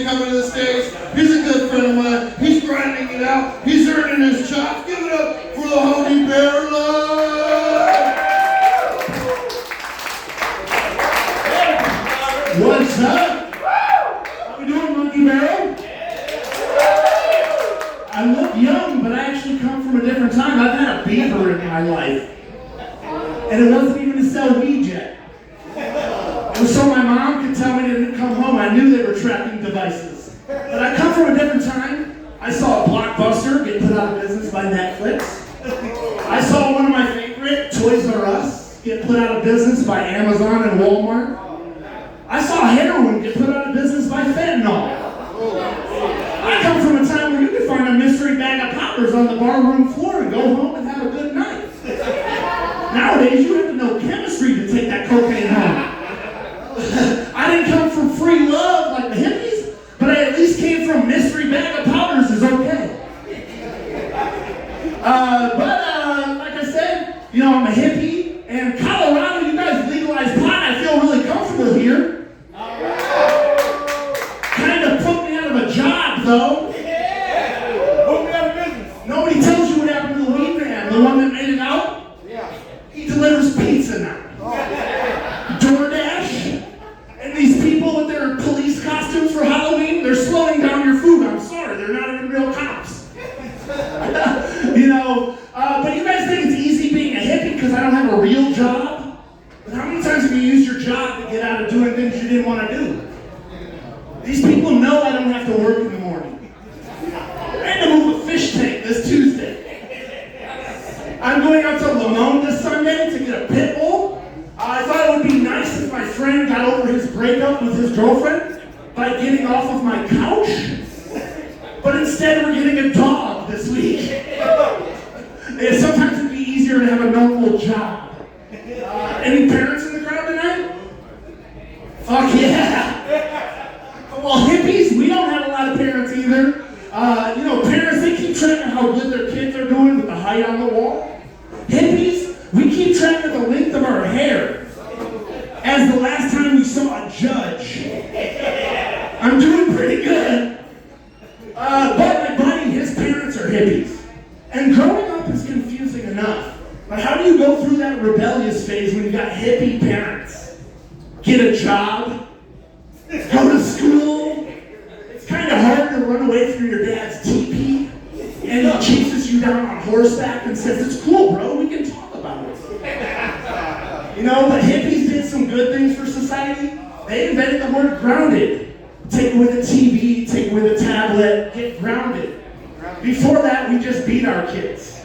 coming to the stage. He's a good friend of mine. He's grinding it out. He's earning his chops. Give it up for the Honey Bear Love. What's up? How we doing, Monkey Barrel? I look young, but I actually come from a different time. I've had a beaver in my life. And it wasn't even to sell weed yet. It was so my mom could tell me to come home. I knew they were tracking devices. But I come from a different time. I saw a Blockbuster get put out of business by Netflix. I saw one of my favorite, Toys R Us, get put out of business by Amazon and Walmart. I saw heroin get put out of business by fentanyl. I come from a time where you could find a mystery bag of poppers on the barroom floor and go home and have a good night. Nowadays, you have to know chemistry to take that cocaine home. I didn't come from free love like the hippies, but I at least came from mystery bag of powders is okay. Like I said, you know, I'm a hippie, and Colorado, you guys legalized pot. I feel really comfortable here. Kind of put me out of a job, though. Put me out of business. Nobody tells you what happened to the weed man, the one that made it out. He delivers pizza now. DoorDash. And these people with their police costumes for Halloween, they're slowing down your food. I'm sorry, they're not even real cops. You know, but you guys think it's easy being a hippie because I don't have a real job? But how many times have you used your job to get out of doing things you didn't want to do? These people know I don't have to work in the morning. I had to move a fish tank this Tuesday. I'm going out to Lamone this Sunday to get a pit bull. I thought it would be nice if my friend got over his breakup with his girlfriend by getting off of my couch. But instead we're getting a dog this week. And sometimes it'd be easier to have a normal job. Any parents in the crowd tonight? Fuck yeah! Well, hippies, we don't have a lot of parents either. You know, parents, they keep track of how good their kids are doing with the height on the wall. Hippies, we keep track of the length of our hair. As the last time we saw a judge. I'm doing pretty good. But my buddy, his parents are hippies. And growing up is confusing enough. But how do you go through that rebellious phase when you got hippie parents? Get a job? Go to school? It's kind of hard to run away from your dad's teepee. And he chases you down on horseback and says, "It's cool, bro, we can talk about it." You know, but hippies did some good things for society. They invented the word grounded. Take away the TV, take away the tablet, get grounded. Before that, we just beat our kids.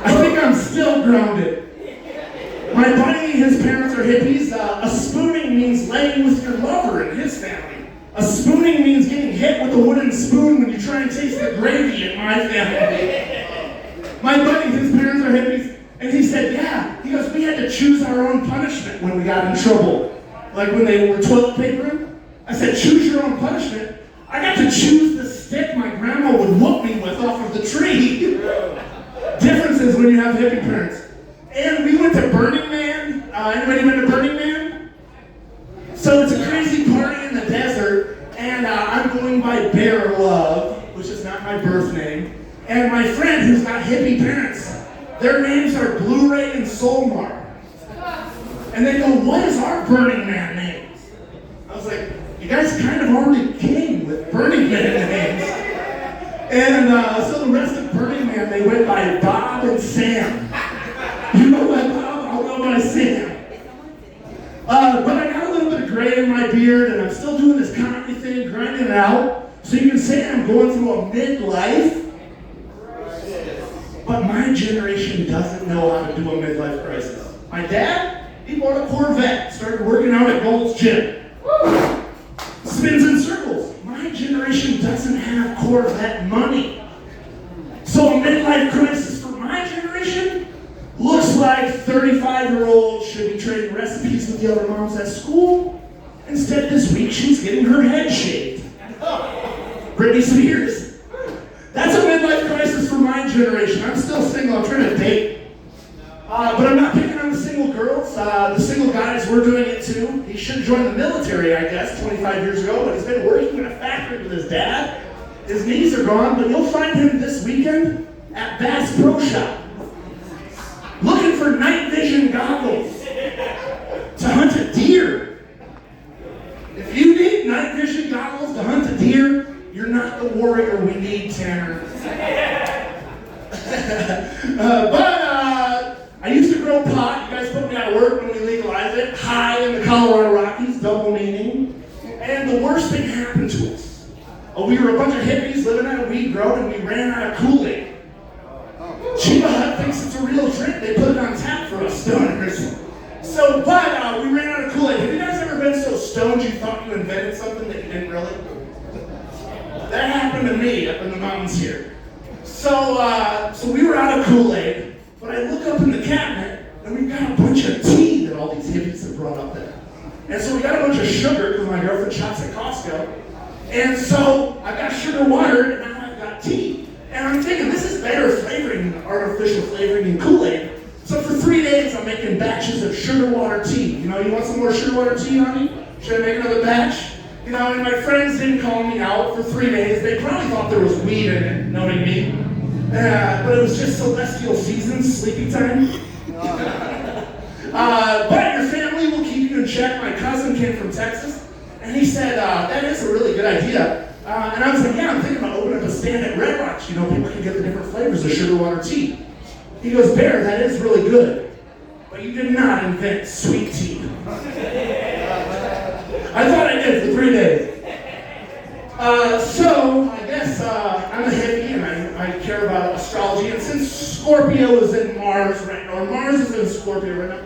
I think I'm still grounded. My buddy, his parents are hippies. A spooning means laying with your lover in his family. A spooning means getting hit with a wooden spoon when you try and taste the gravy in my family. My buddy, his parents are hippies, and he said, yeah, he goes, we had to choose our own punishment when we got in trouble. Like when they were toilet papering. I said, choose your own punishment. I got to choose the stick my grandma would whoop me with off of the tree. Differences when you have hippie parents. And we went to Burning Man. Anybody been to Burning Man? So it's a crazy party in the desert, and I'm going by Bear Love, which is not my birth name. And my friend who's got hippie parents, their names are Blu-ray and Soulmar. And they go, what is our Burning Man names? I was like, you guys kind of already came with Burning Man names. And so the rest of Burning Man, they went by Bob and Sam. You know by Bob, I'll go by Sam. But I got a little bit of gray in my beard, and I'm still doing this comedy thing, grinding it out. So you can say I'm going through a midlife. But my generation doesn't know how to do a midlife crisis. My dad, he bought a Corvette, started working out at Gold's Gym. Spins in circles. My generation doesn't have Corvette money. So a midlife crisis for my generation looks like 35-year-old should be trading recipes with the other moms at school. Instead, this week, she's getting her head shaved. Britney Spears. That's a midlife crisis for my generation. I'm still single. I'm trying to date. But I'm not picking on the single girls. The single guys, we're doing it too. He should join the military, I guess, 25 years ago, but he's been working in a factory with his dad. His knees are gone, but you'll find him this weekend at Bass Pro Shop, looking for night vision goggles to hunt a deer. If you need night vision goggles to hunt a deer, you're not the warrior we need, Tanner. I used to grow pot. You guys put me out of work when we legalized it. High in the Colorado Rockies, double meaning. And the worst thing happened to us. We were a bunch of hippies living at a weed grow, and we ran out of Kool-Aid. Chiba Hut thinks it's a real drink. They put it on tap for us stoners. So, we ran out of Kool-Aid. Have you guys ever been so stoned you thought you invented something that you didn't really? That happened to me up in the mountains here. So we were out of Kool-Aid, but I look up in the cabinet, and we've got a bunch of tea that all these hippies have brought up there. And so we got a bunch of sugar, because my girlfriend shops at Costco. And so I've got sugar water, and now I've got tea. And I'm thinking, this is better flavoring than artificial flavoring in Kool-Aid. So for 3 days, I'm making batches of sugar water tea. You know, you want some more sugar water tea, honey? Should I make another batch? You know, and my friends didn't call me out for 3 days. They probably thought there was weed in it, knowing me. But it was just celestial seasons, sleepy time. But your family will keep you in check. My cousin came from Texas, and he said, that is a really good idea. And I was like, yeah, I'm thinking about opening up a stand at Red Rocks. You know, people can get the different flavors of sugar water tea. He goes, Bear, that is really good. But you did not invent sweet tea. I thought I did for 3 days. So, I guess I'm a hippie and I care about astrology. And since Scorpio is in Mars right now, or Mars is in Scorpio right now,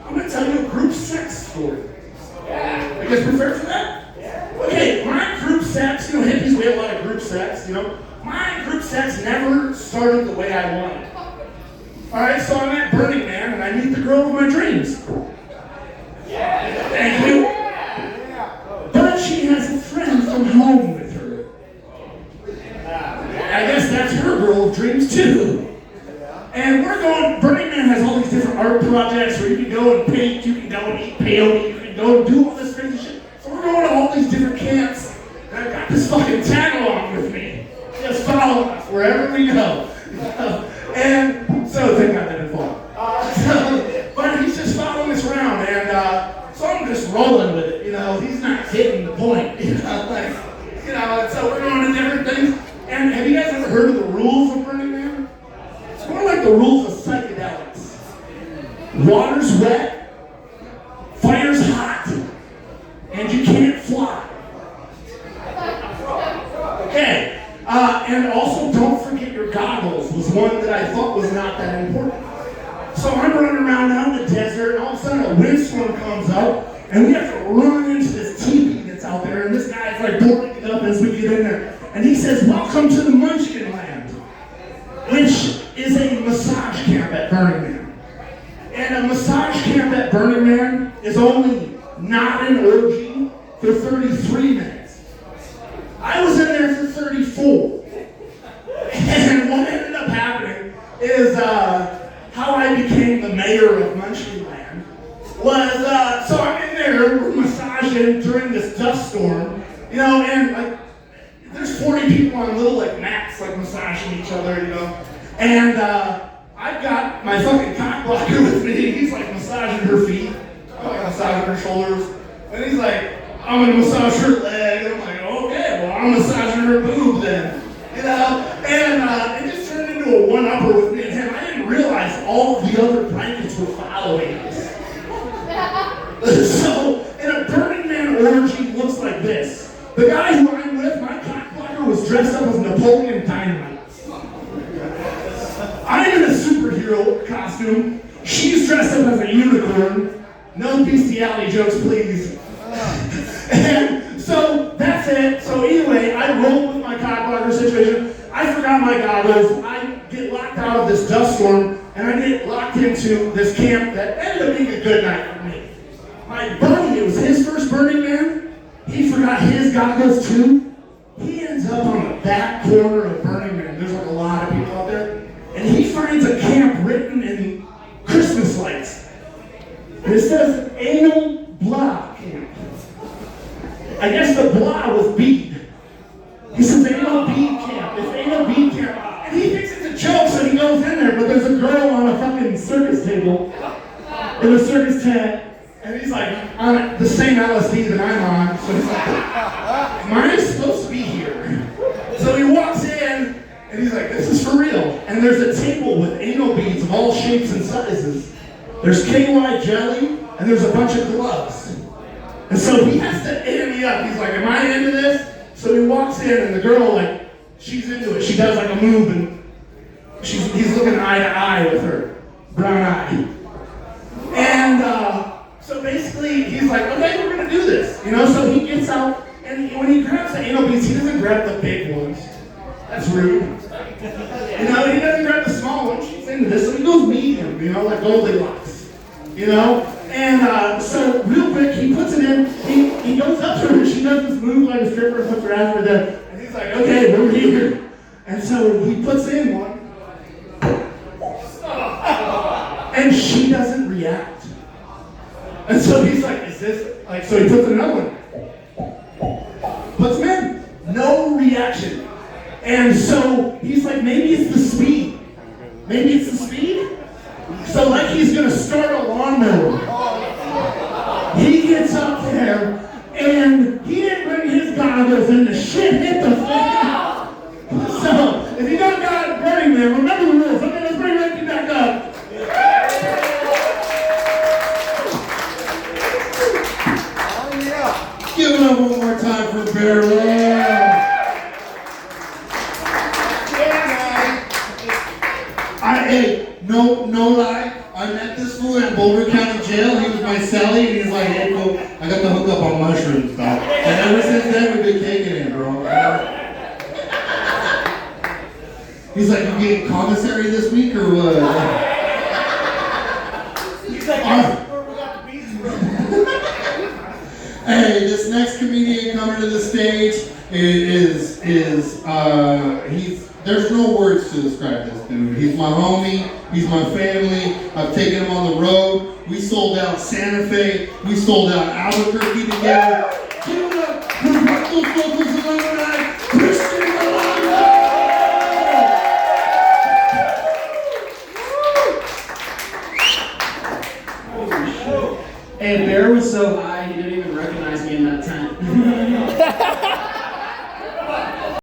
I'm going to tell you a group sex story. Yeah. You guys prepared for that? Yeah. Okay, my group sex, you know, hippies, we have a lot of group sex, you know. My group sex never started the way I wanted. Alright, so I'm at Burning Man and I meet the girl of my dreams. Yeah. Thank you. But she has a friend from home with her. I guess that's her girl of dreams too. And we're going, Burning Man has all these different art projects where you can go and paint, you can go and eat peyote, you can go and do all this crazy shit. So we're going to all these different camps, and I've got this fucking tag along with me. Just follow us wherever we go. And so, thank God that didn't fall. But he's just following us around, and so I'm just rolling with it, you know. He's not hitting the point, you know, and so we're going to different things. And have you guys ever heard of the rules of Burning Man? It's more like the rules of psychedelics. Water's wet, fire's hot, and you can't fly. Okay. And also, don't forget your goggles was one that I thought was not that important. So I'm running around out in the desert, and all of a sudden a windstorm comes up, and we have to run into this teepee that's out there, and this guy's like boarding it up as we get in there. And he says, welcome to the Munchkin Land, which is a massage camp at Burning Man. And a massage camp at Burning Man is only not an orgy for 33 minutes. I was in there for 34. And what ended up happening is how I became the mayor of Munchkin Land was, so I'm in there, we're massaging during this dust storm, you know, and like, there's 40 people on little like mats like massaging each other, you know, and I've got my fucking cock blocker with me. He's like massaging her feet, I'm like massaging her shoulders, and he's like, I'm gonna massage her leg, and I'm like, okay, well I'm massaging her boob then, you know, and it just turned into a one-upper with me and him. I didn't realize all of the other blankets were following us. So, in a Burning Man orgy looks like this. The guy who I'm with, my cock blocker, was dressed up as Napoleon Dynamite. I'm in a superhero costume. She's dressed up as a unicorn. No bestiality jokes, please. And so, that's it. So anyway, I rolled with my cock blocker situation. I forgot my goggles. I get locked out of this dust storm, and I get locked into this camp that ended up being a good night for me. My buddy, it was his first Burning Man. He forgot his goggles too. He ends up on the back corner of Burning Man. There's like a lot of people out there. And he finds a camp written in Christmas lights. This I guess the blah was bead. He says, ain't no bead camp. It's ain't no bead camp. And he thinks it's a joke, so he goes in there, but there's a girl on a fucking circus table in a circus tent, and he's like on the same LSD that I'm on, so he's like, am I supposed to be here? So he walks in, and he's like, this is for real. And there's a table with anal beads of all shapes and sizes. There's KY jelly, and there's a bunch of gloves. And so he has to ante up. He's like, am I into this? So he walks in, and the girl, like, she's into it. She does like a move, and he's looking eye to eye with her, brown eye. And so basically, he's like, okay, we're gonna do this. You know, so he gets out, and when he grabs the anal beads, he doesn't grab the big ones. That's rude. You know, he doesn't grab the small ones. She's into this, so he goes medium, you know, like Goldilocks. You know? And so real quick, he puts it in, he goes up to her, and she does this move like a stripper, puts her ass over there, and he's like, okay, we're here. And so he puts in one, and she doesn't react. And so he's like, is this, like, so he puts in another one. Puts him in, no reaction. And so he's like, maybe it's the speed. Maybe it's the speed. So like he's gonna start a lawnmower. He gets up there, and he didn't bring his goggles, and the shit hit the fan. So if you don't got it, Burning Man, remember the rules. Okay, let's bring Ricky back up. Give it up one more time for Bear Love. No lie, I met this fool in Boulder County Jail. He was my cellie, and he's like, hey, cool, I got the hookup on mushrooms, dog. And ever since then, we've been taking it, bro. He's like, you getting commissary this week, or what? He's like, we got the beats, bro. Hey, this next comedian coming to the stage is there's no words to describe this dude. He's my homie, he's my family. I've taken him on the road. We sold out Santa Fe, we sold out Albuquerque together. Give it up for Russell Focus and